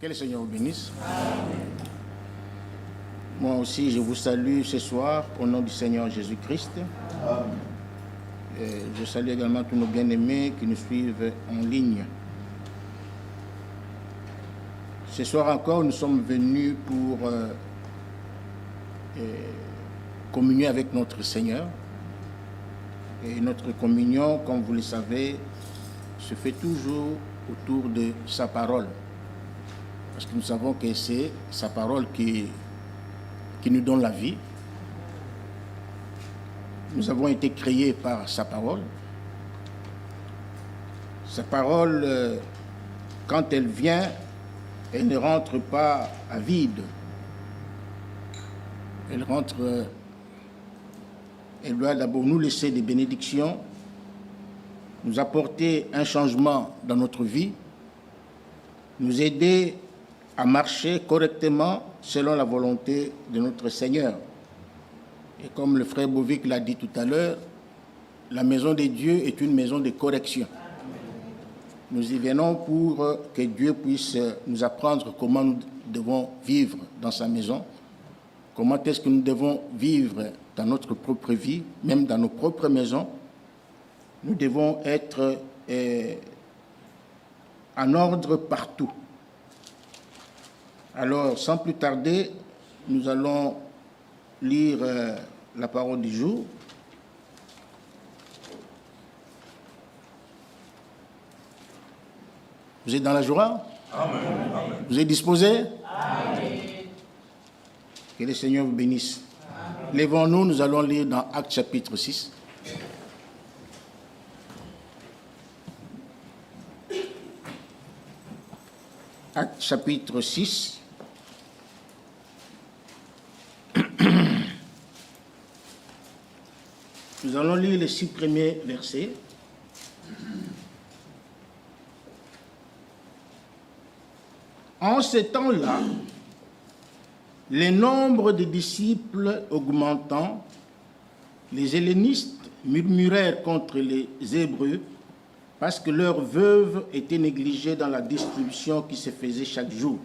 Que le Seigneur vous bénisse. Moi aussi, je vous salue ce soir au nom du Seigneur Jésus-Christ. Je salue également tous nos bien-aimés qui nous suivent en ligne. Ce soir encore, nous sommes venus pour communier avec notre Seigneur. Et notre communion, comme vous le savez, se fait toujours autour de sa parole. Parce que nous savons que c'est sa parole qui nous donne la vie. Nous avons été créés par sa parole. Sa parole, quand elle vient, elle ne rentre pas à vide. Elle doit d'abord nous laisser des bénédictions, nous apporter un changement dans notre vie, nous aider à marcher correctement selon la volonté de notre Seigneur. Et comme le frère Bovic l'a dit tout à l'heure, la maison de Dieu est une maison de correction. Nous y venons pour que Dieu puisse nous apprendre comment nous devons vivre dans sa maison, comment est-ce que nous devons vivre dans notre propre vie, même dans nos propres maisons. Nous devons être en ordre partout. Alors, sans plus tarder, nous allons lire la parole du jour. Vous êtes dans la joie? Amen. Vous êtes disposés? Amen. Que le Seigneur vous bénisse. Amen. Lèvons-nous, nous allons lire dans Actes chapitre 6. Actes chapitre 6. Nous allons lire les 6 premiers versets. En ce temps-là, le nombre de disciples augmentant, les hellénistes murmurèrent contre les Hébreux parce que leurs veuves étaient négligées dans la distribution qui se faisait chaque jour.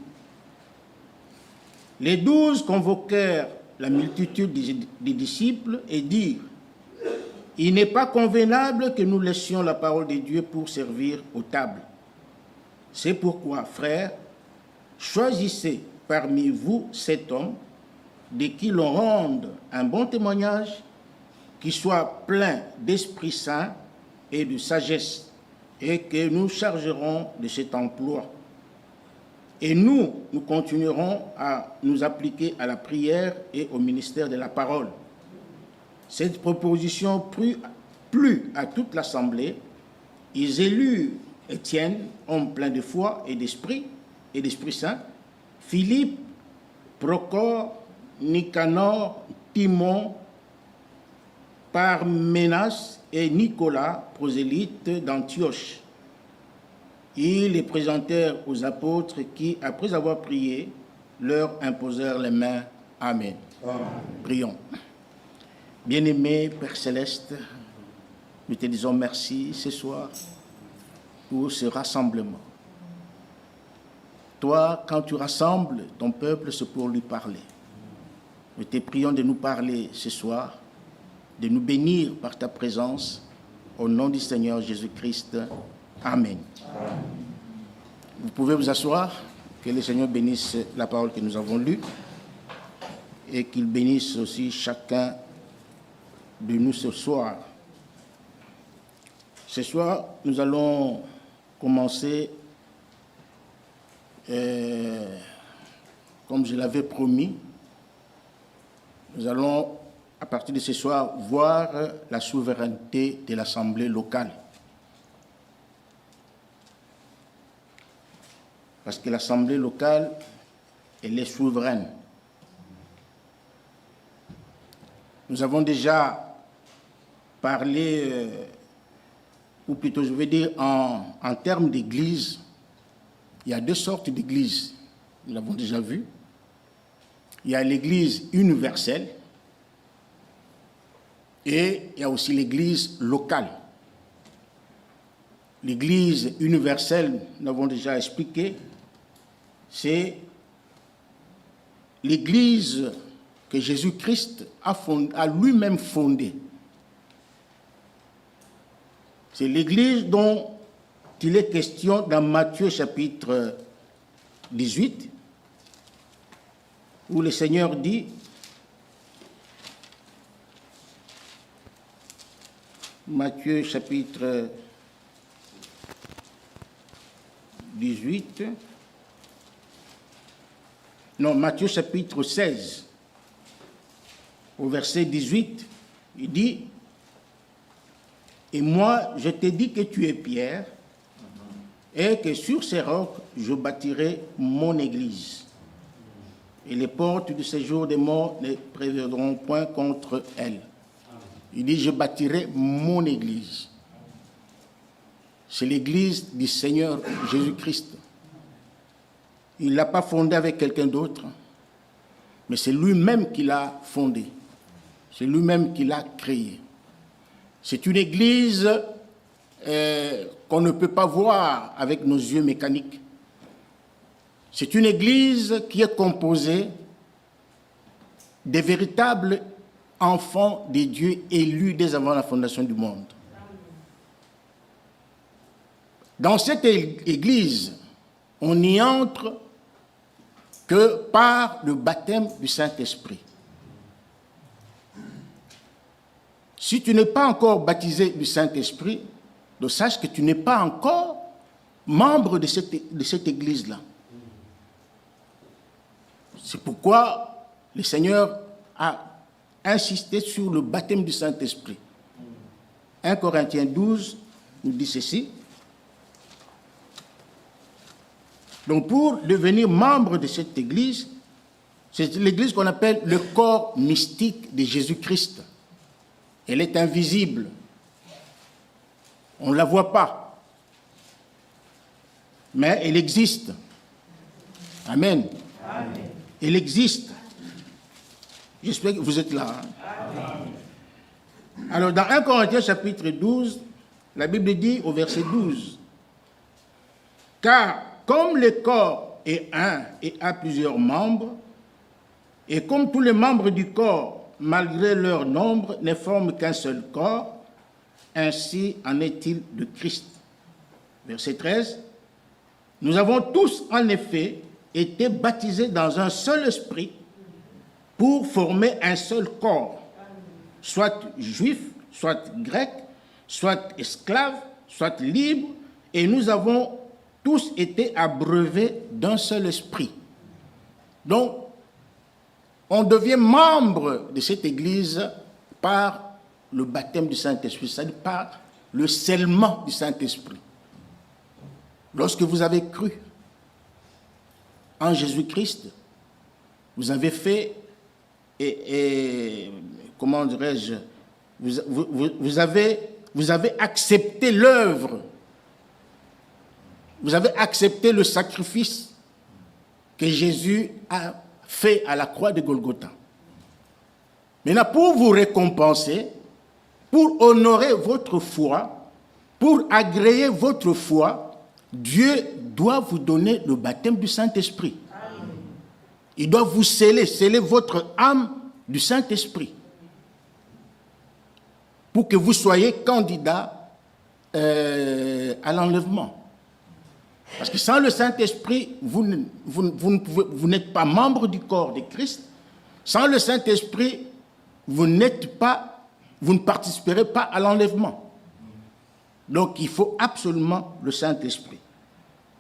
Les 12 convoquèrent la multitude des disciples et dirent: il n'est pas convenable que nous laissions la parole de Dieu pour servir aux tables. C'est pourquoi, frères, choisissez parmi vous 7 hommes de qui l'on rende un bon témoignage, qui soit plein d'Esprit Saint et de sagesse, et que nous chargerons de cet emploi. Et nous continuerons à nous appliquer à la prière et au ministère de la parole. Cette proposition plut à toute l'assemblée. Ils élurent Étienne, homme plein de foi et d'esprit Saint, Philippe, Procore, Nicanor, Timon, Parménas et Nicolas, prosélyte d'Antioche. Ils les présentèrent aux apôtres qui, après avoir prié, leur imposèrent les mains. Amen. Amen. Prions. Bien-aimé Père Céleste, nous te disons merci ce soir pour ce rassemblement. Toi, quand tu rassembles ton peuple, c'est pour lui parler. Nous te prions de nous parler ce soir, de nous bénir par ta présence, au nom du Seigneur Jésus-Christ. Amen. Vous pouvez vous asseoir. Que le Seigneur bénisse la parole que nous avons lue et qu'il bénisse aussi chacun de nous ce soir. Ce soir, nous allons commencer, comme je l'avais promis, nous allons, à partir de ce soir, voir la souveraineté de l'Assemblée locale. Parce que l'Assemblée locale, elle est souveraine. Nous avons déjà parlé, ou plutôt je vais dire en termes d'église, il y a 2 sortes d'églises, nous l'avons déjà vu. Il y a l'église universelle et il y a aussi l'église locale. L'église universelle, nous l'avons déjà expliqué, c'est l'Église que Jésus-Christ a lui-même fondée. C'est l'Église dont il est question dans Matthieu chapitre 18, où le Seigneur dit, Matthieu chapitre 18, non, Matthieu chapitre 16, au verset 18, il dit, « Et moi, je t'ai dit que tu es Pierre, et que sur ces rocs, je bâtirai mon église. Et les portes du séjour des morts ne prévaudront point contre elle. » Il dit, « Je bâtirai mon église. » C'est l'église du Seigneur Jésus-Christ. Il ne l'a pas fondée avec quelqu'un d'autre, mais c'est lui-même qui l'a fondée. C'est lui-même qui l'a créée. C'est une église qu'on ne peut pas voir avec nos yeux mécaniques. C'est une église qui est composée des véritables enfants des dieux élus dès avant la fondation du monde. Dans cette église, on n'y entre que par le baptême du Saint-Esprit. Si tu n'es pas encore baptisé du Saint-Esprit, donc sache que tu n'es pas encore membre de cette église-là. C'est pourquoi le Seigneur a insisté sur le baptême du Saint-Esprit. 1 Corinthiens 12 nous dit ceci. Donc pour devenir membre de cette église, c'est l'église qu'on appelle le corps mystique de Jésus-Christ. Elle est invisible. On ne la voit pas. Mais elle existe. Amen. Amen. Elle existe. J'espère que vous êtes là. Hein? Alors, dans 1 Corinthiens chapitre 12, la Bible dit au verset 12, « Car comme le corps est un et a plusieurs membres, et comme tous les membres du corps, malgré leur nombre, ne forment qu'un seul corps, ainsi en est-il de Christ. » Verset 13, « Nous avons tous en effet été baptisés dans un seul esprit pour former un seul corps, soit juif, soit grec, soit esclave, soit libre, et nous avons tous été abreuvés d'un seul esprit. » Donc, on devient membre de cette église par le baptême du Saint-Esprit, c'est-à-dire par le scellement du Saint-Esprit. Lorsque vous avez cru en Jésus-Christ, vous avez fait, comment dirais-je, vous avez accepté l'œuvre, vous avez accepté le sacrifice que Jésus a fait à la croix de Golgotha. Maintenant, pour vous récompenser, pour honorer votre foi, pour agréer votre foi, Dieu doit vous donner le baptême du Saint-Esprit. Il doit vous sceller votre âme du Saint-Esprit, pour que vous soyez candidat à l'enlèvement. Parce que sans le Saint-Esprit, vous n'êtes pas membre du corps de Christ. Sans le Saint-Esprit, vous ne participerez pas à l'enlèvement. Donc, il faut absolument le Saint-Esprit.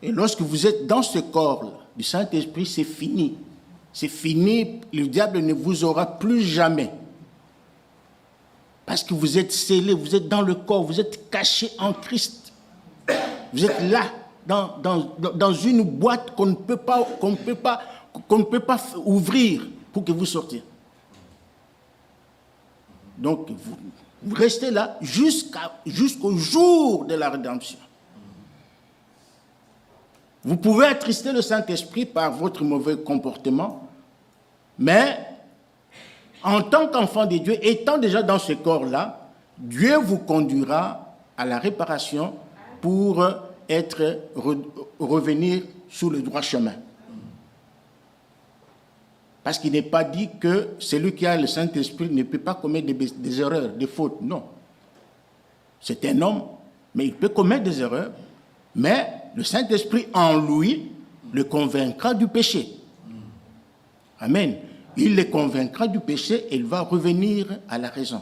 Et lorsque vous êtes dans ce corps-là, du Saint-Esprit, c'est fini. C'est fini, le diable ne vous aura plus jamais. Parce que vous êtes scellés, vous êtes dans le corps, vous êtes cachés en Christ. Vous êtes là, dans une boîte qu'on ne peut pas ouvrir pour que vous sortiez. Donc, vous restez là jusqu'au jour de la rédemption. Vous pouvez attrister le Saint-Esprit par votre mauvais comportement, mais en tant qu'enfant de Dieu, étant déjà dans ce corps-là, Dieu vous conduira à la réparation pour revenir sur le droit chemin. Parce qu'il n'est pas dit que celui qui a le Saint-Esprit ne peut pas commettre des erreurs, des fautes. Non. C'est un homme, mais il peut commettre des erreurs. Mais le Saint-Esprit en lui le convaincra du péché. Amen. Il le convaincra du péché et il va revenir à la raison.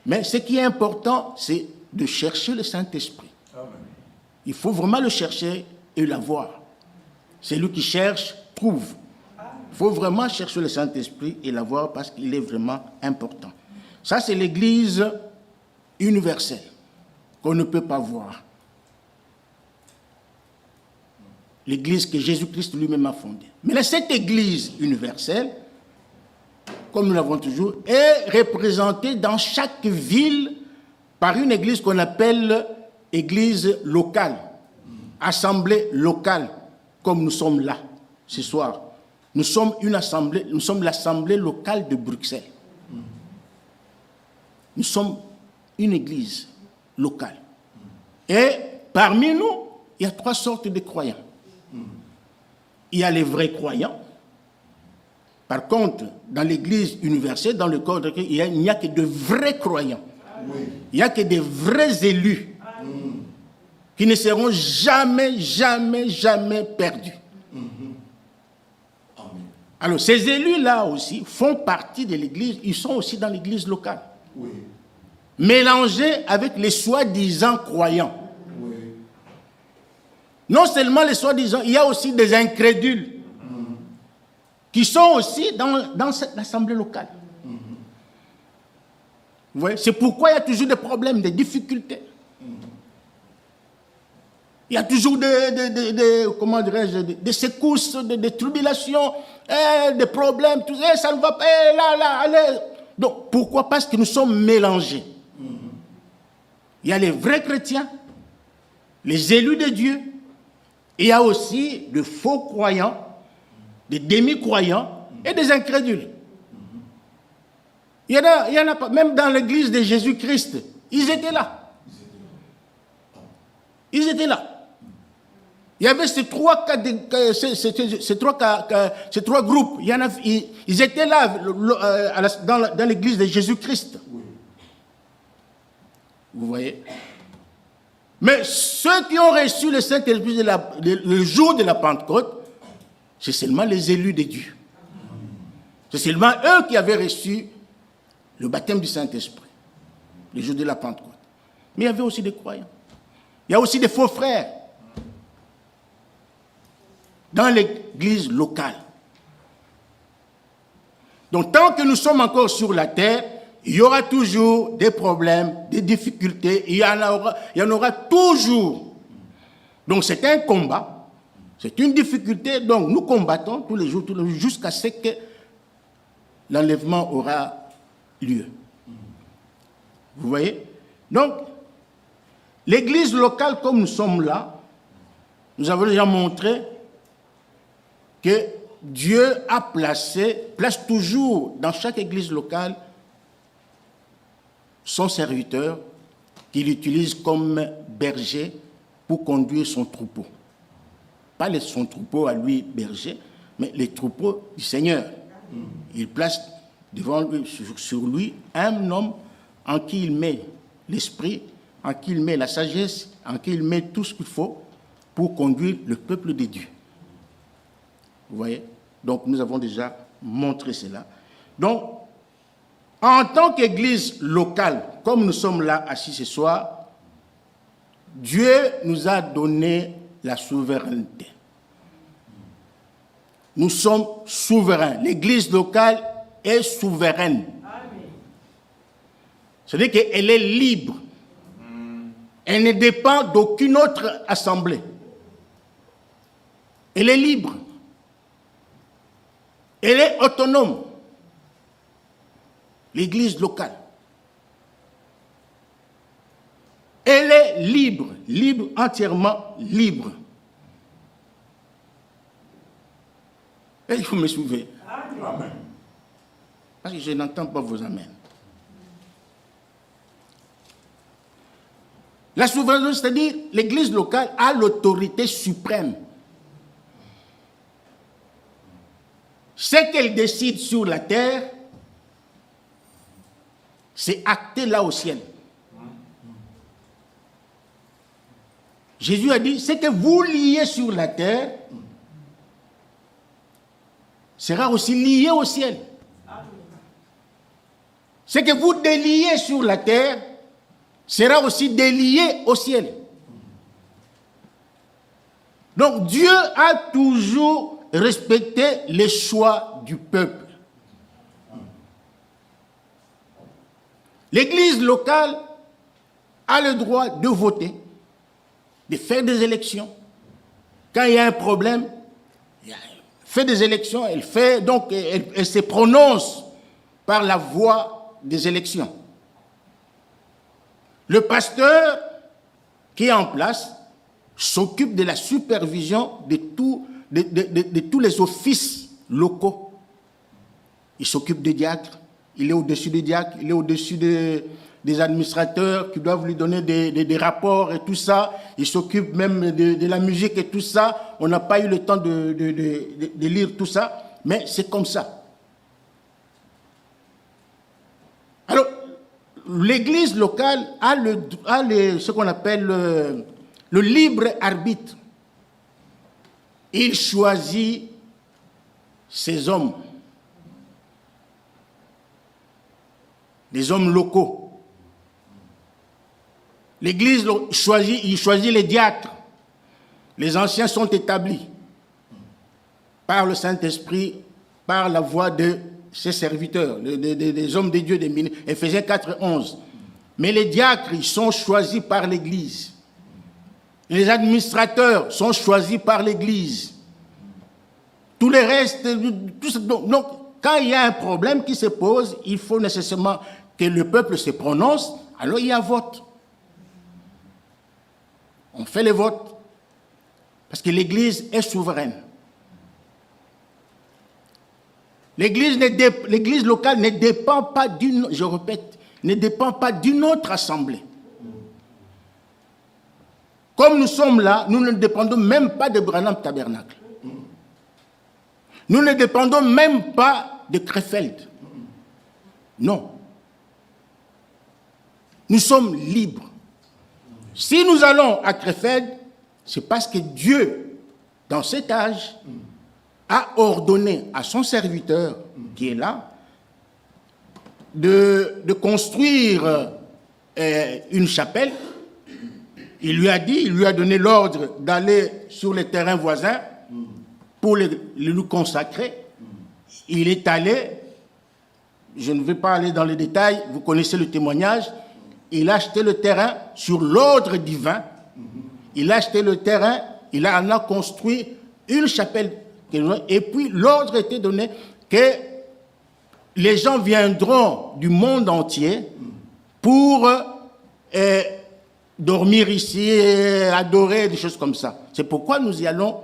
Mais ce qui est important, c'est de chercher le Saint-Esprit. Il faut vraiment le chercher et l'avoir. Celui qui cherche, trouve. Il faut vraiment chercher le Saint-Esprit et l'avoir parce qu'il est vraiment important. Ça, c'est l'Église universelle qu'on ne peut pas voir. L'Église que Jésus-Christ lui-même a fondée. Mais cette Église universelle, comme nous l'avons toujours, est représentée dans chaque ville par une Église qu'on appelle Église locale, assemblée locale, comme nous sommes là ce soir. Nous sommes une assemblée, nous sommes l'assemblée locale de Bruxelles. Nous sommes une Église locale. Et parmi nous, il y a 3 sortes de croyants. Il y a les vrais croyants. Par contre, dans l'Église universelle, dans le corps de Christ, il n'y a que de vrais croyants. Il n'y a que des vrais élus qui ne seront jamais, jamais, jamais perdus. Alors, ces élus-là aussi font partie de l'Église, ils sont aussi dans l'Église locale. Mélangés avec les soi-disant croyants. Non seulement les soi-disant, il y a aussi des incrédules qui sont aussi dans cette assemblée locale. Vous voyez, c'est pourquoi il y a toujours des problèmes, des difficultés. Il y a toujours comment dirais-je, des secousses, des tribulations, des problèmes, tout ça, ça ne va pas, là, allez. Donc, pourquoi? Parce que nous sommes mélangés. Il y a les vrais chrétiens, les élus de Dieu, et il y a aussi de faux croyants, des demi-croyants et des incrédules. Il y en a pas, même dans l'église de Jésus-Christ, ils étaient là. Ils étaient là. Il y avait ces trois groupes. Ils étaient là dans l'église de Jésus-Christ. Vous voyez? Mais ceux qui ont reçu le Saint-Esprit le jour de la Pentecôte, c'est seulement les élus de Dieu. C'est seulement eux qui avaient reçu le baptême du Saint-Esprit, le jour de la Pentecôte. Mais il y avait aussi des croyants. Il y a aussi des faux frères dans l'église locale. Donc, tant que nous sommes encore sur la terre, il y aura toujours des problèmes, des difficultés, il y en aura toujours. Donc, c'est un combat, c'est une difficulté, donc nous combattons tous les jours, jusqu'à ce que l'enlèvement aura lieu. Vous voyez? Donc, l'église locale, comme nous sommes là, nous avons déjà montré que Dieu place toujours dans chaque église locale son serviteur qu'il utilise comme berger pour conduire son troupeau. Pas son troupeau à lui berger, mais les troupeaux du Seigneur. Il place devant lui, sur lui, un homme en qui il met l'esprit, en qui il met la sagesse, en qui il met tout ce qu'il faut pour conduire le peuple de Dieu. Vous voyez? Donc, nous avons déjà montré cela. Donc, en tant qu'église locale, comme nous sommes là assis ce soir, Dieu nous a donné la souveraineté. Nous sommes souverains. L'église locale est souveraine. C'est-à-dire qu'elle est libre. Elle ne dépend d'aucune autre assemblée. Elle est libre. Elle est autonome. L'église locale. Elle est libre, libre, entièrement libre. Et il faut me soulever. Amen. Parce que je n'entends pas vos amens. La souveraineté, c'est-à-dire l'église locale a l'autorité suprême. ce qu'elle décide sur la terre, c'est acté là au ciel. Jésus a dit, ce que vous liez sur la terre sera aussi lié au ciel. Ce que vous déliez sur la terre sera aussi délié au ciel. Donc Dieu a toujours respecté les choix du peuple. L'Église locale a le droit de voter, de faire des élections. Quand il y a un problème, elle fait des élections, elle se prononce par la voie des élections. Le pasteur qui est en place s'occupe de la supervision de tous les offices locaux. Il s'occupe des diacres, il est au-dessus des diacres, il est au-dessus des administrateurs qui doivent lui donner des rapports et tout ça. Il s'occupe même de la musique et tout ça. On n'a pas eu le temps de lire tout ça, mais c'est comme ça. Alors, l'Église locale a ce qu'on appelle le libre arbitre. Il choisit ses hommes, les hommes locaux. L'Église choisit les diacres. Les anciens sont établis par le Saint-Esprit, par la voix de ses serviteurs, des hommes de Dieu, des ministres. Éphésiens 4, 11. Mais les diacres, ils sont choisis par l'Église. Les administrateurs sont choisis par l'Église. Tout le reste, donc, quand il y a un problème qui se pose, il faut nécessairement que le peuple se prononce, alors il y a vote. On fait les votes, parce que l'Église est souveraine. L'Église locale ne dépend pas ne dépend pas d'une autre assemblée. Comme nous sommes là, nous ne dépendons même pas de Branham Tabernacle. Nous ne dépendons même pas de Krefeld. Non. Nous sommes libres. Si nous allons à Krefeld, c'est parce que Dieu, dans cet âge, a ordonné à son serviteur, qui est là, de construire une chapelle. Il lui a donné l'ordre d'aller sur les terrains voisins pour le lui consacrer. Il est allé, je ne vais pas aller dans les détails, vous connaissez le témoignage, il a acheté le terrain sur l'ordre divin. Il a acheté le terrain, il en a construit une chapelle. Et puis l'ordre était donné que les gens viendront du monde entier pour dormir ici, adorer, des choses comme ça. C'est pourquoi nous y allons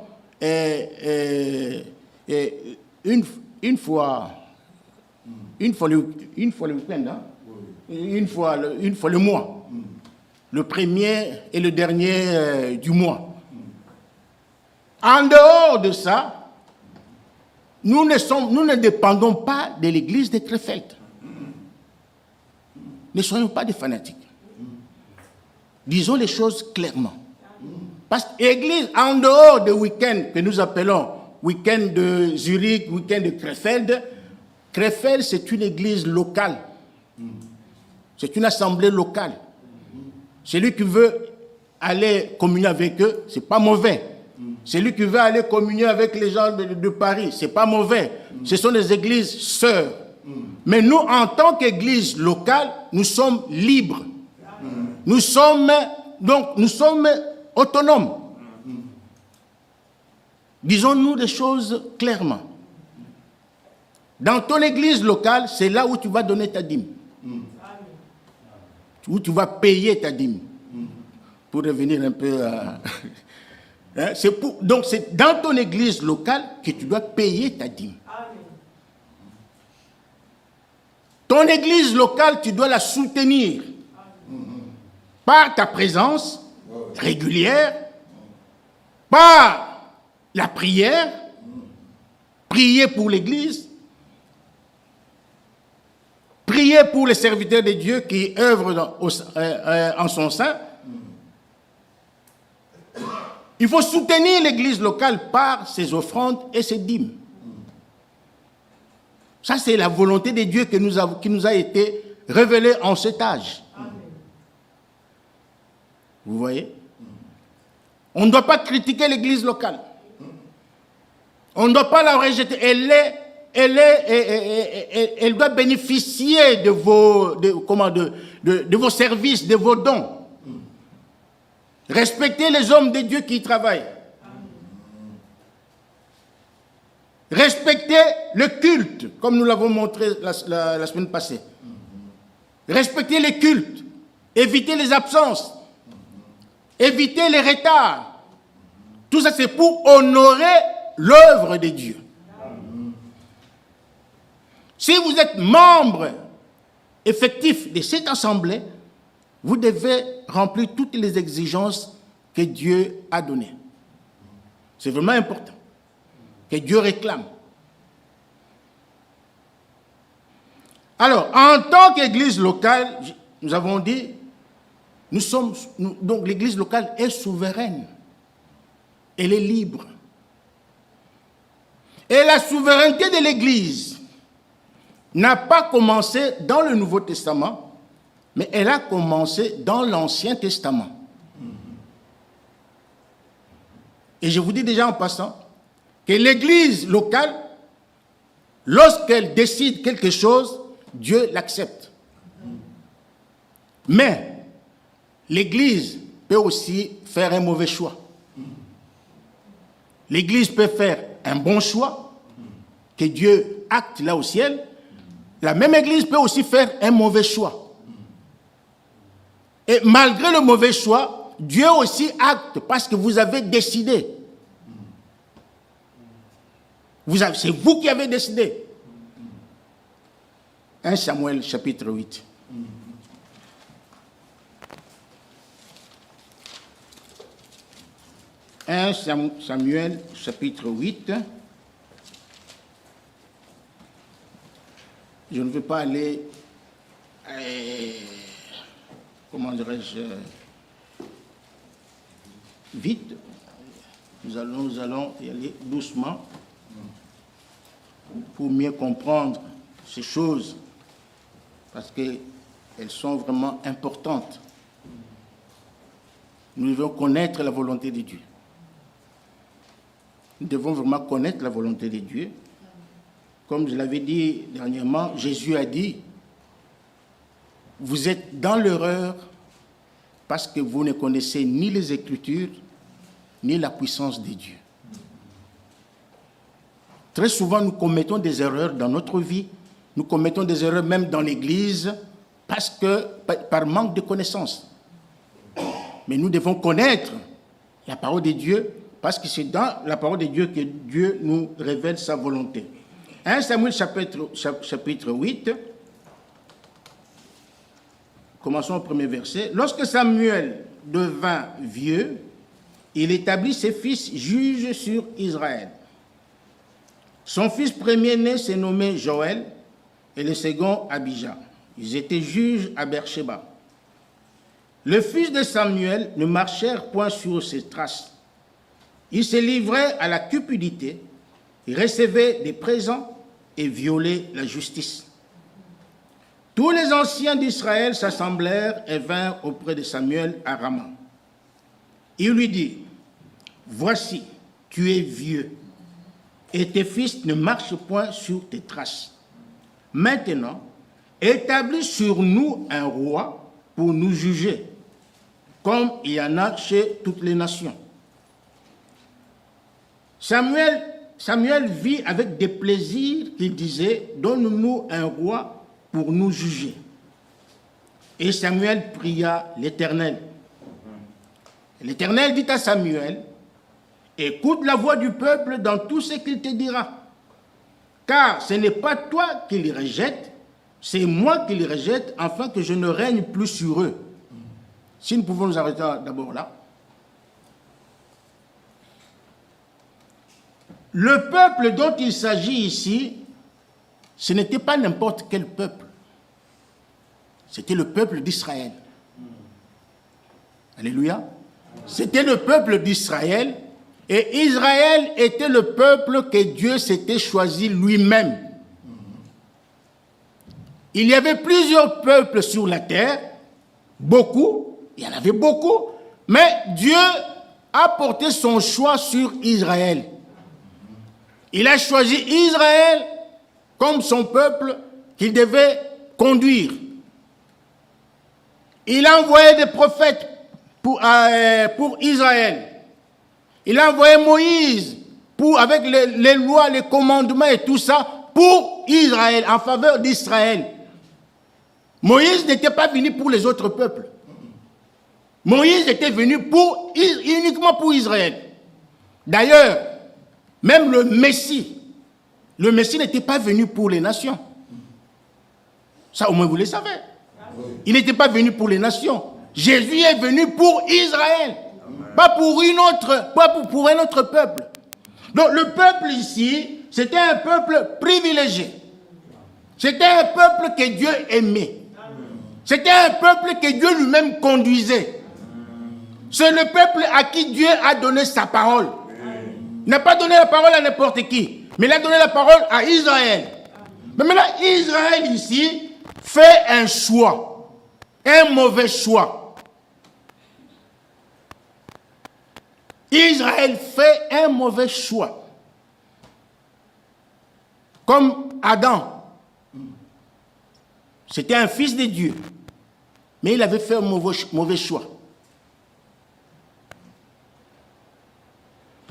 une fois le week-end, hein? Une fois le mois, le premier et le dernier du mois. En dehors de ça, nous ne dépendons pas de l'église de Krefeld. Ne soyons pas des fanatiques. Disons les choses clairement. Parce que l'église, en dehors des week-ends que nous appelons week-end de Zurich, week-end de Krefeld, Krefeld, c'est une église locale. C'est une assemblée locale. Celui qui veut aller communier avec eux, ce n'est pas mauvais. Celui qui veut aller communier avec les gens de Paris, ce n'est pas mauvais. Ce sont des églises sœurs. Mais nous, en tant qu'église locale, nous sommes libres. Nous sommes autonomes. Disons-nous des choses clairement. Dans ton église locale, c'est là où tu vas donner ta dîme. Où tu vas payer ta dîme. Pour revenir un peu à... Donc c'est dans ton église locale que tu dois payer ta dîme. Ton église locale, tu dois la soutenir par ta présence régulière, par la prière, prier pour l'Église, prier pour les serviteurs de Dieu qui œuvrent en son sein. Il faut soutenir l'Église locale par ses offrandes et ses dîmes. Ça, c'est la volonté de Dieu qui nous a été révélée en cet âge. Vous voyez? On ne doit pas critiquer l'Église locale. On ne doit pas la rejeter. Elle doit bénéficier de vos services, de vos dons. Respectez les hommes de Dieu qui y travaillent. Respectez le culte, comme nous l'avons montré la semaine passée. Respectez les cultes. Évitez les absences. Évitez les retards. Tout ça, c'est pour honorer l'œuvre de Dieu. Si vous êtes membre effectif de cette assemblée, vous devez remplir toutes les exigences que Dieu a données. C'est vraiment important. Que Dieu réclame. Alors, en tant qu'église locale, nous avons dit, donc l'église locale est souveraine. Elle est libre. Et la souveraineté de l'église n'a pas commencé dans le Nouveau Testament, mais elle a commencé dans l'Ancien Testament. Et je vous dis déjà en passant que l'église locale, lorsqu'elle décide quelque chose, Dieu l'accepte. Mais l'église peut aussi faire un mauvais choix. L'église peut faire un bon choix, que Dieu acte là au ciel. La même église peut aussi faire un mauvais choix. Et malgré le mauvais choix, Dieu aussi acte parce que vous avez décidé. C'est vous qui avez décidé. 1 Samuel chapitre 8. « 1 Samuel, chapitre 8. Je ne veux pas aller, comment dirais-je, vite. Nous allons y aller doucement pour mieux comprendre ces choses, parce qu'elles sont vraiment importantes. Nous devons connaître la volonté de Dieu. Nous devons vraiment connaître la volonté de Dieu. Comme je l'avais dit dernièrement, Jésus a dit, vous êtes dans l'erreur parce que vous ne connaissez ni les Écritures, ni la puissance de Dieu. Très souvent, nous commettons des erreurs dans notre vie. Nous commettons des erreurs même dans l'Église par manque de connaissances. Mais nous devons connaître la parole de Dieu parce que c'est dans la parole de Dieu que Dieu nous révèle sa volonté. 1 Samuel chapitre 8, commençons au premier verset. Lorsque Samuel devint vieux, il établit ses fils juges sur Israël. Son fils premier-né s'est nommé Joël et le second Abijah. Ils étaient juges à Beersheba. Les fils de Samuel ne marchèrent point sur ses traces. Ils se livraient à la cupidité, ils recevaient des présents et violaient la justice. Tous les anciens d'Israël s'assemblèrent et vinrent auprès de Samuel à Rama. Il lui dit, « Voici, tu es vieux, et tes fils ne marchent point sur tes traces. Maintenant, établis sur nous un roi pour nous juger, comme il y en a chez toutes les nations. » Samuel vit avec des plaisirs qu'il disait, « Donne-nous un roi pour nous juger. » Et Samuel pria l'Éternel. L'Éternel dit à Samuel, « Écoute la voix du peuple dans tout ce qu'il te dira, car ce n'est pas toi qui les rejette, c'est moi qui les rejette, afin que je ne règne plus sur eux. » Si nous pouvons nous arrêter d'abord là. le peuple dont il s'agit ici, ce n'était pas n'importe quel peuple. C'était le peuple d'Israël. Alléluia. C'était le peuple d'Israël. Et Israël était le peuple que Dieu s'était choisi lui-même. Il y avait plusieurs peuples sur la terre. Beaucoup. Il y en avait beaucoup. Mais Dieu a porté son choix sur Israël. Il a choisi Israël comme son peuple qu'il devait conduire. Il a envoyé des prophètes pour Israël. Il a envoyé Moïse avec les lois, les commandements et tout ça pour Israël, en faveur d'Israël. Moïse n'était pas venu pour les autres peuples. Moïse était venu uniquement pour Israël. D'ailleurs, même le Messie n'était pas venu pour les nations. Ça, au moins, vous le savez. Il n'était pas venu pour les nations. Jésus est venu pour Israël. Pas pour pour un autre peuple. Donc, le peuple ici, c'était un peuple privilégié. C'était un peuple que Dieu aimait. C'était un peuple que Dieu lui-même conduisait. C'est le peuple à qui Dieu a donné sa parole. Il n'a pas donné la parole à n'importe qui, mais il a donné la parole à Israël. Mais maintenant, Israël ici fait un choix, un mauvais choix. Israël fait un mauvais choix. Comme Adam. C'était un fils de Dieu. Mais il avait fait un mauvais choix.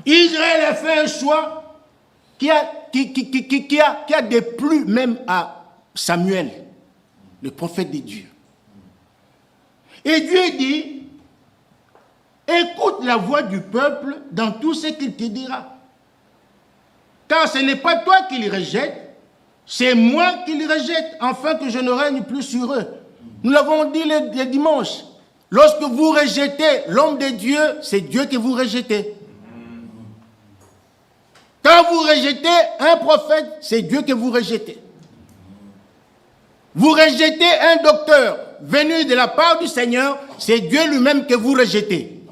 Israël a fait un choix qui a déplu même à Samuel, le prophète de Dieu. Et Dieu dit, écoute la voix du peuple dans tout ce qu'il te dira. Car ce n'est pas toi qui les rejette, c'est moi qui les rejette, afin que je ne règne plus sur eux. Nous l'avons dit le dimanche. Lorsque vous rejetez l'homme de Dieu, c'est Dieu que vous rejetez. Quand vous rejetez un prophète, c'est Dieu que vous rejetez. Vous rejetez un docteur venu de la part du Seigneur, c'est Dieu lui-même que vous rejetez.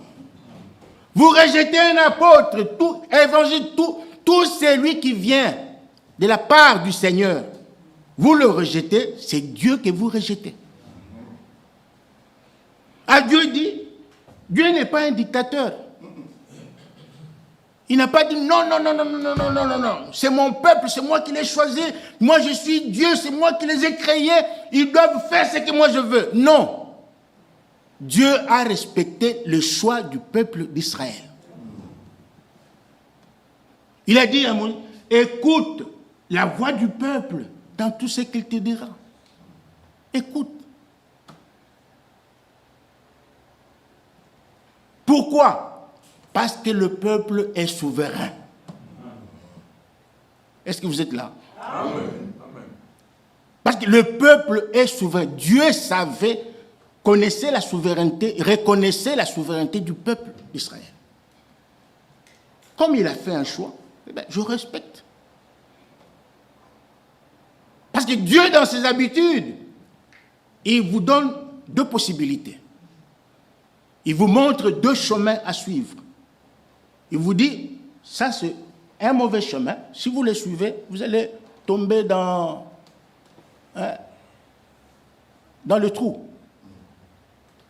Vous rejetez un apôtre, tout évangile, tout celui qui vient de la part du Seigneur. Vous le rejetez, c'est Dieu que vous rejetez. Ah, Dieu dit, Dieu n'est pas un dictateur. Il n'a pas dit non, c'est mon peuple, c'est moi qui l'ai choisi, moi je suis Dieu, c'est moi qui les ai créés, ils doivent faire ce que moi je veux. Non. Dieu a respecté le choix du peuple d'Israël. Il a dit à Moïse, écoute la voix du peuple dans tout ce qu'il te dira. Écoute. Pourquoi ? Parce que le peuple est souverain. Est-ce que vous êtes là? Amen. Parce que le peuple est souverain. Dieu savait, connaissait la souveraineté, reconnaissait la souveraineté du peuple d'Israël. Comme il a fait un choix, eh bien, je respecte. Parce que Dieu, dans ses habitudes, il vous donne deux possibilités. Il vous montre deux chemins à suivre. Il vous dit, ça c'est un mauvais chemin. Si vous le suivez, vous allez tomber dans le trou.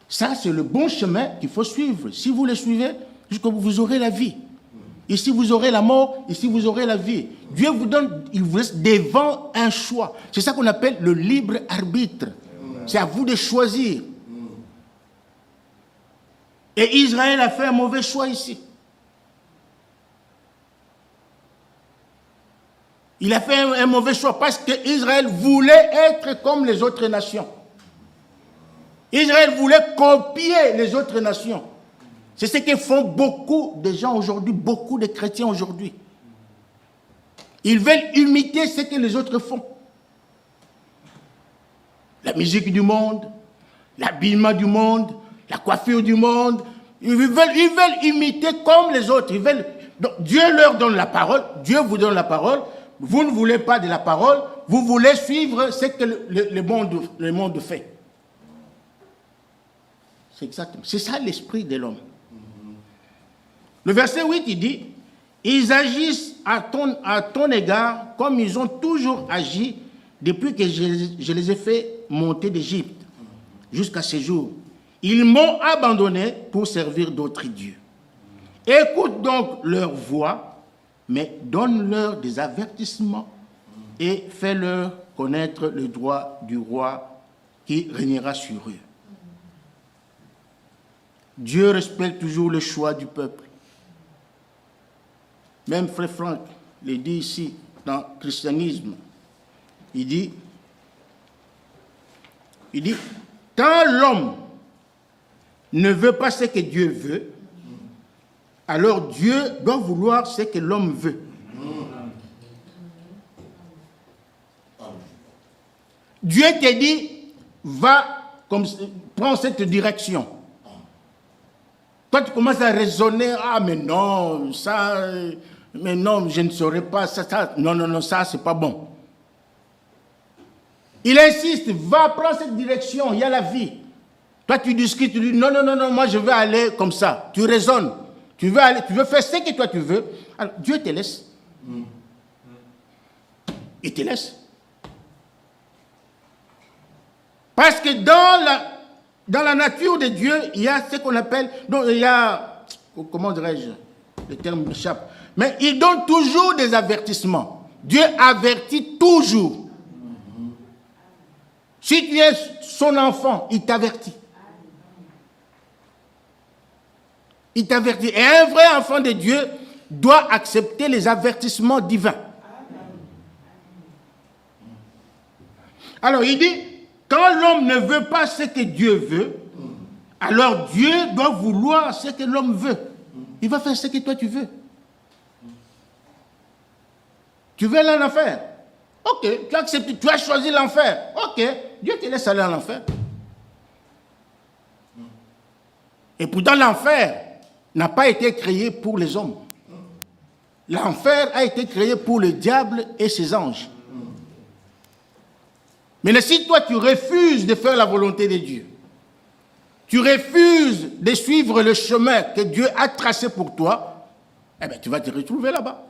Ça c'est le bon chemin qu'il faut suivre. Si vous le suivez, jusqu'à vous aurez la vie. Ici vous aurez la mort, ici vous aurez la vie. Dieu vous donne, il vous laisse devant un choix. C'est ça qu'on appelle le libre arbitre. C'est à vous de choisir. Et Israël a fait un mauvais choix ici. Il a fait un mauvais choix parce qu'Israël voulait être comme les autres nations. Israël voulait copier les autres nations. C'est ce que font beaucoup de gens aujourd'hui, beaucoup de chrétiens aujourd'hui. Ils veulent imiter ce que les autres font. La musique du monde, l'habillement du monde, la coiffure du monde. Ils veulent imiter comme les autres. Ils veulent Donc Dieu leur donne la parole, Dieu vous donne la parole, vous ne voulez pas de la parole, vous voulez suivre ce que le monde fait. C'est exactement, c'est ça l'esprit de l'homme. Le verset 8, il dit, ils agissent à ton égard comme ils ont toujours agi depuis que je les ai fait monter d'Égypte jusqu'à ce jour. Ils m'ont abandonné pour servir d'autres dieux. Écoute donc leur voix, mais donne-leur des avertissements et fais-leur connaître le droit du roi qui régnera sur eux. Dieu respecte toujours le choix du peuple. Même Frère Franck le dit ici, dans le christianisme, il dit, quand l'homme ne veut pas ce que Dieu veut, alors Dieu doit vouloir ce que l'homme veut. Dieu te dit, prends cette direction. Toi, tu commences à raisonner, ah, mais non, ça, mais non, je ne saurais pas, ça, non, ça, c'est pas bon. Il insiste, va, prends cette direction, il y a la vie. Toi, tu discutes, tu dis, non, moi, je veux aller comme ça. Tu raisonnes, tu veux faire ce que toi, tu veux. Alors, Dieu te laisse. Il te laisse. Parce que dans la nature de Dieu, il y a ce qu'on appelle, donc il y a, comment dirais-je, le terme m'échappe, mais il donne toujours des avertissements. Dieu avertit toujours. Si tu es son enfant, il t'avertit. Il t'avertit. Et un vrai enfant de Dieu doit accepter les avertissements divins. Alors il dit, quand l'homme ne veut pas ce que Dieu veut, alors Dieu doit vouloir ce que l'homme veut. Il va faire ce que toi tu veux. Tu veux aller en enfer? Ok, tu acceptes, tu as choisi l'enfer. Ok, Dieu te laisse aller en enfer. Et pourtant l'enfer n'a pas été créé pour les hommes. L'enfer a été créé pour le diable et ses anges. Mais si toi tu refuses de faire la volonté de Dieu, tu refuses de suivre le chemin que Dieu a tracé pour toi, eh bien tu vas te retrouver là-bas.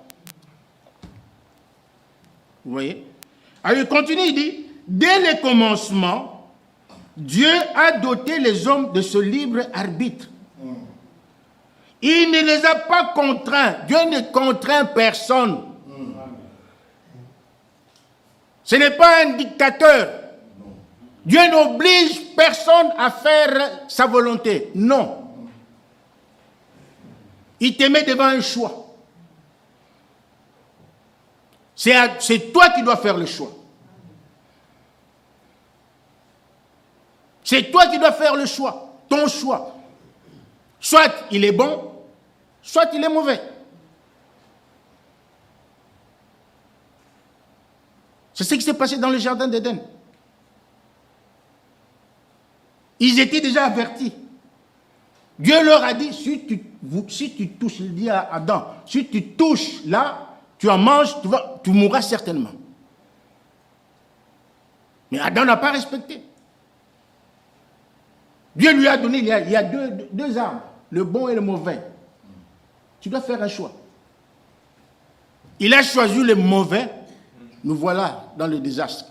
Vous voyez? Alors il continue, il dit, dès le commencement, Dieu a doté les hommes de ce libre arbitre. Il ne les a pas contraints. Dieu ne contraint personne. Ce n'est pas un dictateur. Dieu n'oblige personne à faire sa volonté. Non. Il te met devant un choix. C'est toi qui dois faire le choix. C'est toi qui dois faire le choix. Ton choix. Soit il est bon, soit il est mauvais. C'est ce qui s'est passé dans le jardin d'Éden. Ils étaient déjà avertis. Dieu leur a dit, si tu touches, il dit à Adam, si tu touches là, tu en manges, tu mourras certainement. Mais Adam n'a pas respecté. Dieu lui a donné, il y a deux arbres, le bon et le mauvais. Tu dois faire un choix. Il a choisi le mauvais, nous voilà dans le désastre.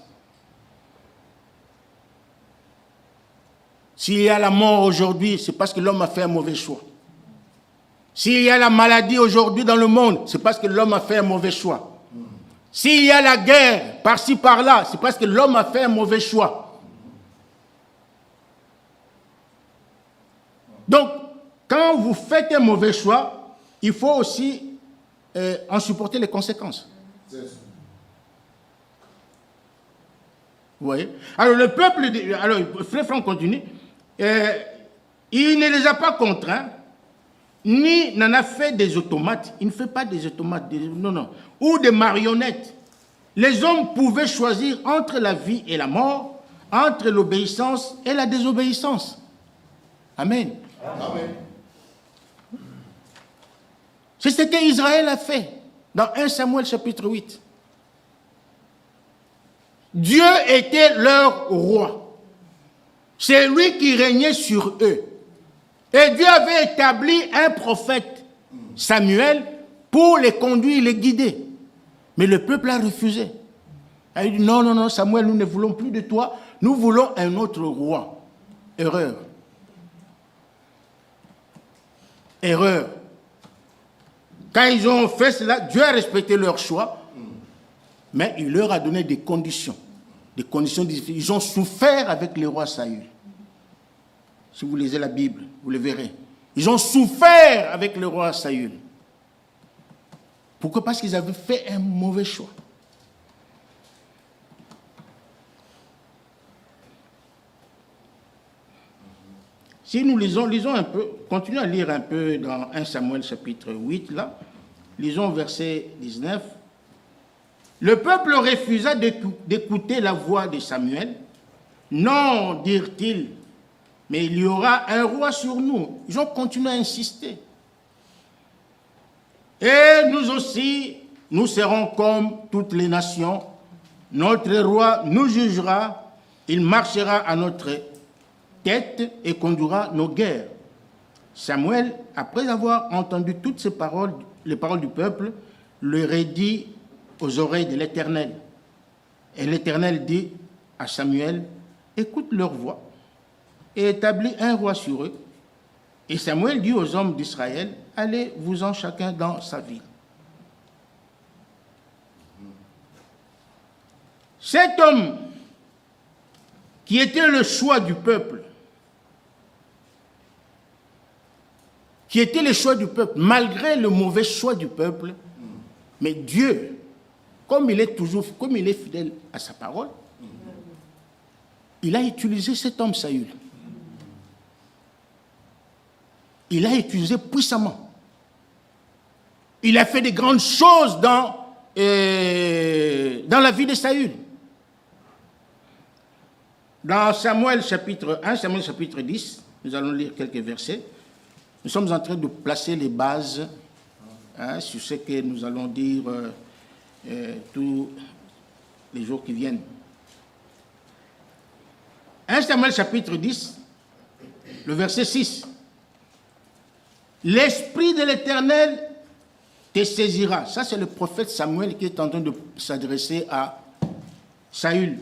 S'il y a la mort aujourd'hui, c'est parce que l'homme a fait un mauvais choix. S'il y a la maladie aujourd'hui dans le monde, c'est parce que l'homme a fait un mauvais choix. S'il y a la guerre par-ci par-là, c'est parce que l'homme a fait un mauvais choix. Donc, quand vous faites un mauvais choix, il faut aussi en supporter les conséquences. Vous voyez? Alors, le peuple, alors, Frère Franck continue, il ne les a pas contraints, ni n'en a fait des automates. Il ne fait pas des automates, non, ou des marionnettes. Les hommes pouvaient choisir entre la vie et la mort, entre l'obéissance et la désobéissance. Amen. Amen. C'est ce qu'Israël a fait dans 1 Samuel chapitre 8. Dieu était leur roi. C'est lui qui régnait sur eux. Et Dieu avait établi un prophète, Samuel, pour les conduire, les guider. Mais le peuple a refusé. Il a dit, non, non, non, Samuel, nous ne voulons plus de toi. Nous voulons un autre roi. Erreur. Erreur. Quand ils ont fait cela, Dieu a respecté leur choix, mais il leur a donné des conditions. Des conditions difficiles. Ils ont souffert avec le roi Saül. Si vous lisez la Bible, vous le verrez. Ils ont souffert avec le roi Saül. Pourquoi? Parce qu'ils avaient fait un mauvais choix. Si nous lisons un peu, continuons à lire un peu dans 1 Samuel chapitre 8, là, lisons verset 19. Le peuple refusa d'écouter la voix de Samuel. Non, dirent-ils, mais il y aura un roi sur nous. Ils ont continué à insister. Et nous aussi, nous serons comme toutes les nations. Notre roi nous jugera, il marchera à notre tête et conduira nos guerres. Samuel, après avoir entendu toutes ces paroles, les paroles du peuple, le redit aux oreilles de l'Éternel. Et l'Éternel dit à Samuel, écoute leur voix et établis un roi sur eux. Et Samuel dit aux hommes d'Israël, allez-vous-en chacun dans sa ville. Cet homme qui était le choix du peuple, malgré le mauvais choix du peuple, mais Dieu, comme il est fidèle à sa parole, il a utilisé cet homme Saül. Il l'a utilisé puissamment. Il a fait de grandes choses dans la vie de Saül. Dans Samuel chapitre 1, Samuel chapitre 10, nous allons lire quelques versets. Nous sommes en train de placer les bases sur ce que nous allons dire tous les jours qui viennent. 1 Samuel chapitre 10, le verset 6. L'Esprit de l'Éternel te saisira. Ça, c'est le prophète Samuel qui est en train de s'adresser à Saül.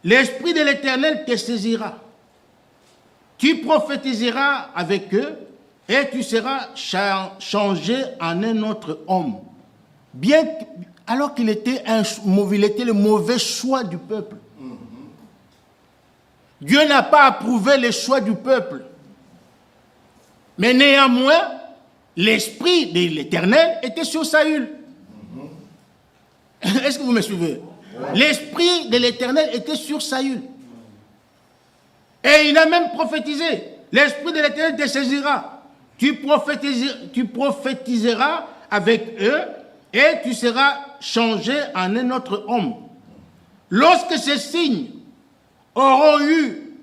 L'Esprit de l'Éternel te saisira. Tu prophétiseras avec eux et tu seras changé en un autre homme. Alors qu'il était le mauvais choix du peuple. Dieu n'a pas approuvé les choix du peuple. Mais néanmoins, l'Esprit de l'Éternel était sur Saül. Est-ce que vous me suivez? L'Esprit de l'Éternel était sur Saül. Et il a même prophétisé. L'Esprit de l'Éternel te saisira. Tu prophétiseras avec eux et tu seras changé en un autre homme. Lorsque ces signes auront eu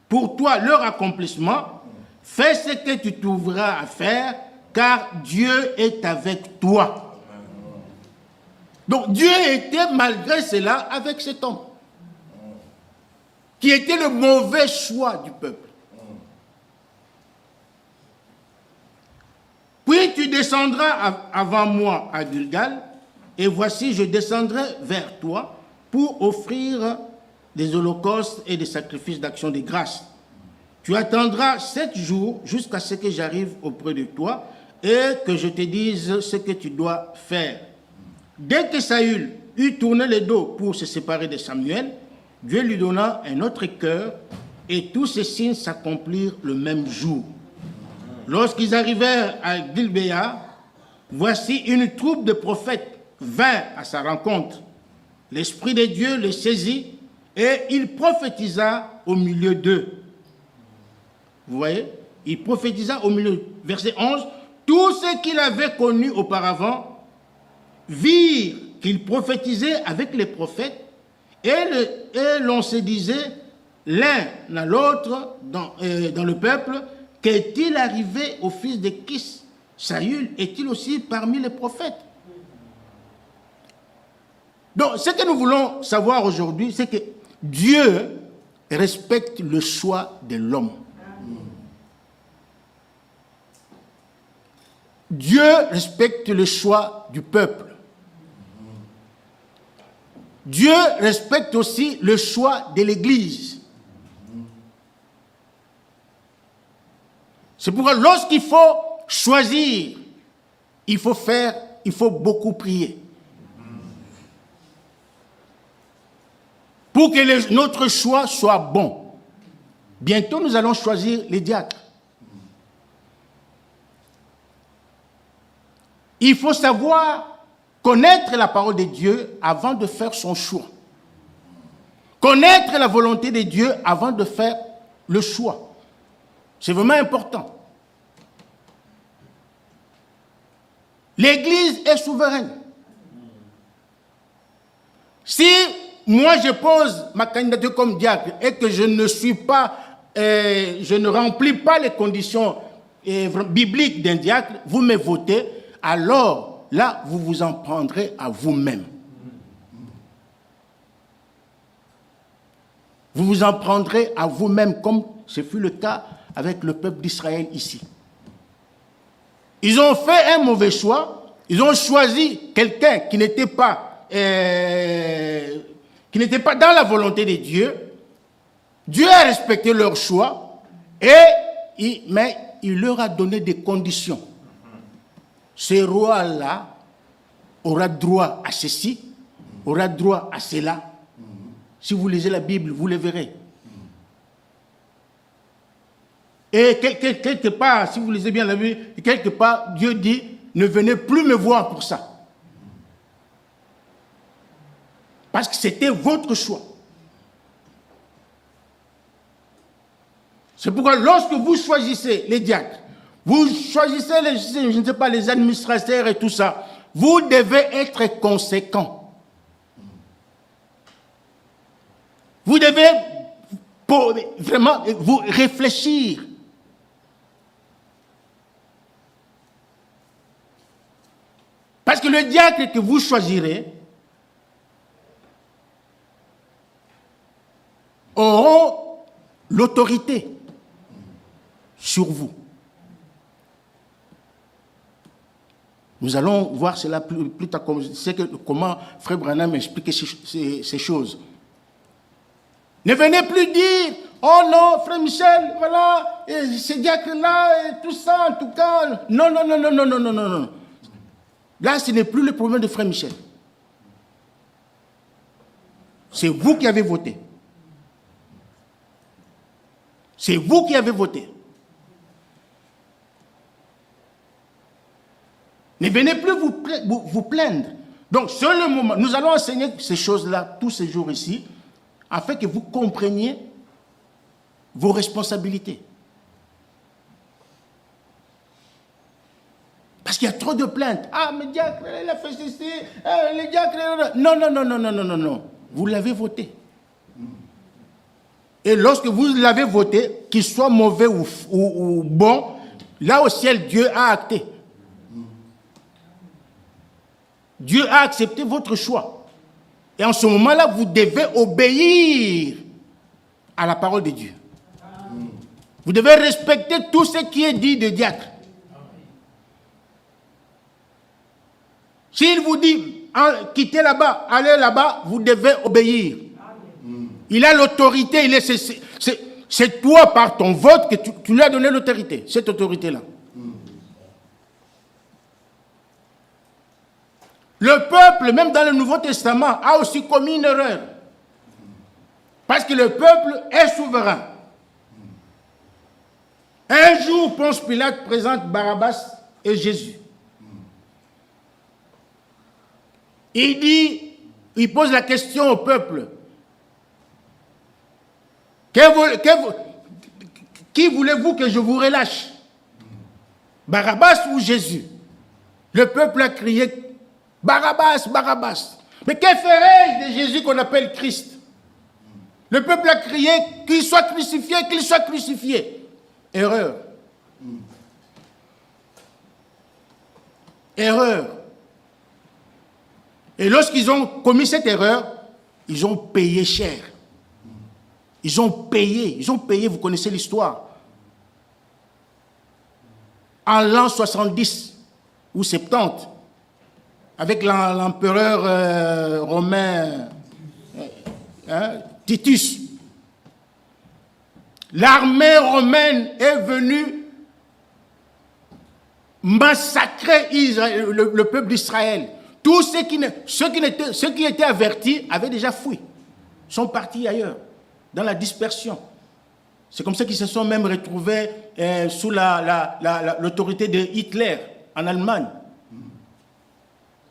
pour toi leur accomplissement, fais ce que tu trouveras à faire, car Dieu est avec toi. Donc Dieu était malgré cela avec cet homme, qui était le mauvais choix du peuple. Puis tu descendras avant moi à Gilgal, et voici je descendrai vers toi pour offrir des holocaustes et des sacrifices d'action de grâce. Tu attendras 7 jours jusqu'à ce que j'arrive auprès de toi et que je te dise ce que tu dois faire. Dès que Saül eut tourné le dos pour se séparer de Samuel, Dieu lui donna un autre cœur et tous ces signes s'accomplirent le même jour. Lorsqu'ils arrivèrent à Gilbéa, voici une troupe de prophètes vint à sa rencontre. L'Esprit de Dieu les saisit et il prophétisa au milieu d'eux. Vous voyez? Il prophétisa au milieu. Verset 11. Tous ceux qu'il avait connus auparavant virent qu'il prophétisait avec les prophètes et l'on se disait l'un à l'autre dans le peuple, qu'est-il arrivé au fils de Kis, Saül est-il aussi parmi les prophètes? Donc, ce que nous voulons savoir aujourd'hui, c'est que Dieu respecte le choix de l'homme. Dieu respecte le choix du peuple. Dieu respecte aussi le choix de l'Église. C'est pourquoi lorsqu'il faut choisir, il faut beaucoup prier. Pour que notre choix soit bon. Bientôt, nous allons choisir les diacres. Il faut savoir connaître la parole de Dieu avant de faire son choix. Connaître la volonté de Dieu avant de faire le choix. C'est vraiment important. L'Église est souveraine. Si moi je pose ma candidature comme diacre et que je ne remplis pas les conditions bibliques d'un diacre, vous me votez, alors là, vous vous en prendrez à vous-même. Vous vous en prendrez à vous-même, comme ce fut le cas avec le peuple d'Israël ici. Ils ont fait un mauvais choix. Ils ont choisi quelqu'un qui n'était pas dans la volonté de Dieu. Dieu a respecté leur choix, mais il leur a donné des conditions. Ce roi-là aura droit à ceci, aura droit à cela. Si vous lisez la Bible, vous le verrez. Et quelque part, si vous lisez bien la Bible, quelque part, Dieu dit, ne venez plus me voir pour ça. Parce que c'était votre choix. C'est pourquoi lorsque vous choisissez les diacres, vous choisissez je ne sais pas, les administrateurs et tout ça, vous devez être conséquent. Vous devez vraiment vous réfléchir. Parce que le diacre que vous choisirez auront l'autorité sur vous. Nous allons voir cela plus tard, comment Frère Branham expliquait ces choses. Ne venez plus dire, oh non, Frère Michel, voilà, ces diacres-là, et tout ça, en tout cas. Non, non, non, non, non, non, non, non, non. Là, ce n'est plus le problème de Frère Michel. C'est vous qui avez voté. C'est vous qui avez voté. Ne venez plus vous plaindre. Donc, sur le moment, nous allons enseigner ces choses-là tous ces jours ici, afin que vous compreniez vos responsabilités. Parce qu'il y a trop de plaintes. Ah, mais diacre, il a fait ceci, les diacres... Non, non, non, non, non, non, non, non. Vous l'avez voté. Et lorsque vous l'avez voté, qu'il soit mauvais ou bon, là au ciel, Dieu a acté. Dieu a accepté votre choix. Et en ce moment-là, vous devez obéir à la parole de Dieu. Vous devez respecter tout ce qui est dit de diacre. S'il vous dit, quittez là-bas, allez là-bas, vous devez obéir. Il a l'autorité, c'est toi par ton vote que tu lui as donné l'autorité, cette autorité-là. Le peuple, même dans le Nouveau Testament, a aussi commis une erreur. Parce que le peuple est souverain. Un jour, Ponce Pilate présente Barabbas et Jésus. Il pose la question au peuple. Qui voulez-vous que je vous relâche? Barabbas ou Jésus? Le peuple a crié, Barabbas, Barabbas. Mais que ferais-je de Jésus qu'on appelle Christ? Le peuple a crié, qu'il soit crucifié, qu'il soit crucifié. Erreur. Erreur. Et lorsqu'ils ont commis cette erreur, ils ont payé cher. Ils ont payé, vous connaissez l'histoire. En l'an 70 ou 70, avec l'empereur romain Titus, l'armée romaine est venue massacrer le peuple d'Israël. Tous ceux qui étaient avertis avaient déjà fui, sont partis ailleurs, dans la dispersion. C'est comme ça qu'ils se sont même retrouvés sous l'autorité de Hitler en Allemagne.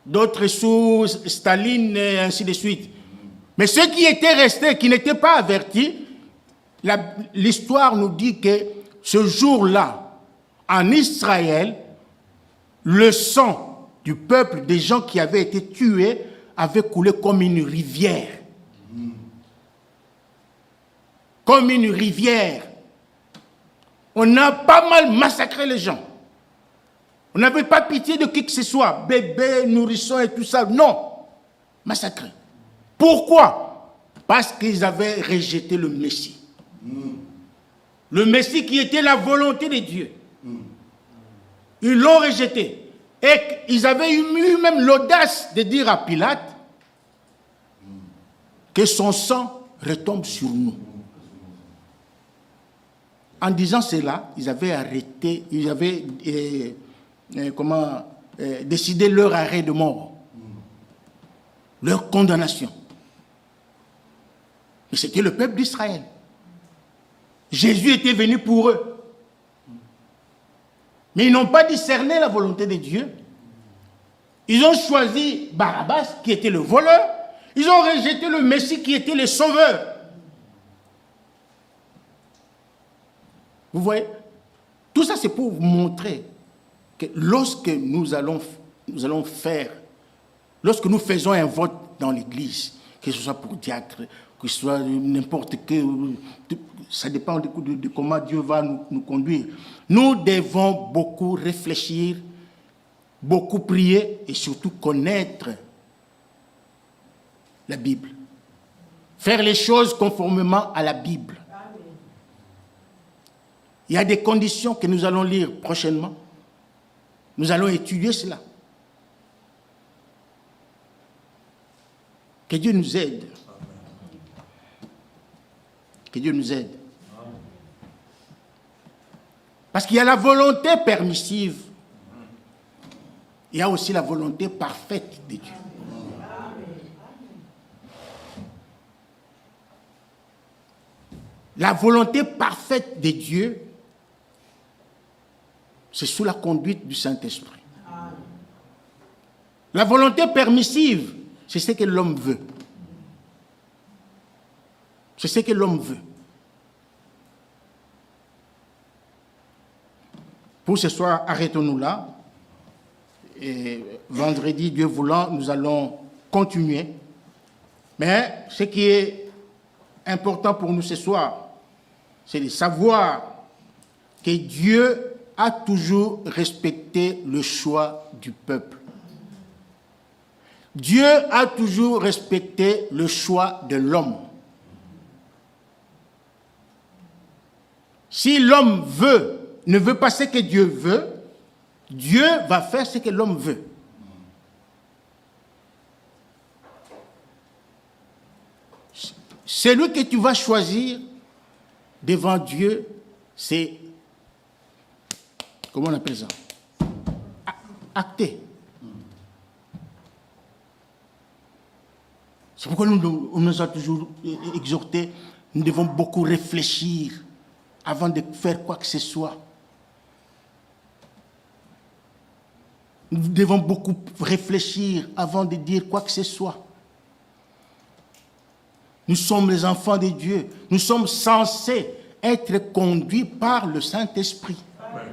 D'autres sous Staline et ainsi de suite. Mais ceux qui étaient restés, qui n'étaient pas avertis, l'histoire nous dit que ce jour-là, en Israël, le sang du peuple, des gens qui avaient été tués, avait coulé comme une rivière. Comme une rivière. On a pas mal massacré les gens. On n'avait pas pitié de qui que ce soit, bébés, nourrissons et tout ça. Non, massacré. Pourquoi? Parce qu'ils avaient rejeté le Messie. Le Messie qui était la volonté de Dieu. Ils l'ont rejeté. Et ils avaient eu même l'audace de dire à Pilate que son sang retombe sur nous. En disant cela, ils avaient arrêté, ils avaient décidé leur arrêt de mort, leur condamnation. Et c'était le peuple d'Israël. Jésus était venu pour eux. Mais ils n'ont pas discerné la volonté de Dieu. Ils ont choisi Barabbas, qui était le voleur. Ils ont rejeté le Messie, qui était le sauveur. Vous voyez? Tout ça, c'est pour vous montrer que lorsque nous allons faire, lorsque nous faisons un vote dans l'Église, que ce soit pour diacre, que ce soit n'importe quel, ça dépend de comment Dieu va nous conduire. Nous devons beaucoup réfléchir, beaucoup prier et surtout connaître la Bible. Faire les choses conformément à la Bible. Il y a des conditions que nous allons lire prochainement. Nous allons étudier cela. Que Dieu nous aide. Que Dieu nous aide. Parce qu'il y a la volonté permissive. Il y a aussi la volonté parfaite de Dieu. La volonté parfaite de Dieu, c'est sous la conduite du Saint-Esprit. La volonté permissive, c'est ce que l'homme veut. C'est ce que l'homme veut. Pour ce soir, arrêtons-nous là. Et vendredi, Dieu voulant, nous allons continuer. Mais ce qui est important pour nous ce soir, c'est de savoir que Dieu a toujours respecté le choix du peuple. Dieu a toujours respecté le choix de l'homme. Si l'homme ne veut pas ce que Dieu veut, Dieu va faire ce que l'homme veut. Celui que tu vas choisir devant Dieu, c'est, comment on appelle ça? Acté. C'est pourquoi on nous a toujours exhorté, nous devons beaucoup réfléchir avant de faire quoi que ce soit. Nous devons beaucoup réfléchir avant de dire quoi que ce soit. Nous sommes les enfants de Dieu. Nous sommes censés être conduits par le Saint-Esprit. Amen.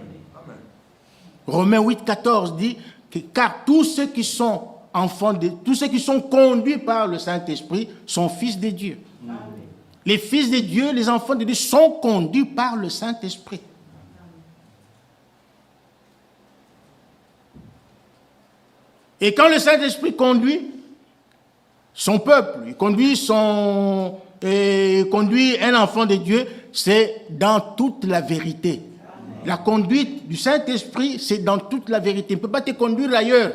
Romains 8, 14 dit que car tous ceux qui sont enfants de tous ceux qui sont conduits par le Saint-Esprit sont fils de Dieu. Amen. Les fils de Dieu, les enfants de Dieu sont conduits par le Saint-Esprit. Et quand le Saint-Esprit conduit son peuple, il conduit un enfant de Dieu, c'est dans toute la vérité. La conduite du Saint-Esprit, c'est dans toute la vérité. Il ne peut pas te conduire ailleurs.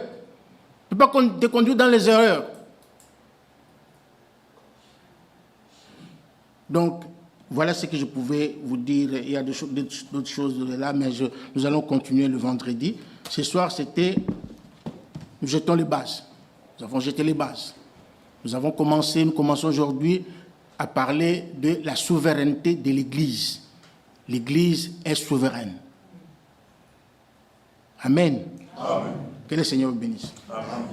Il ne peut pas te conduire dans les erreurs. Donc, voilà ce que je pouvais vous dire. Il y a d'autres choses là, mais nous allons continuer le vendredi. Ce soir, c'était... Nous jetons les bases. Nous avons jeté les bases. Nous commençons aujourd'hui à parler de la souveraineté de l'Église. L'Église est souveraine. Amen. Amen. Que le Seigneur vous bénisse. Amen.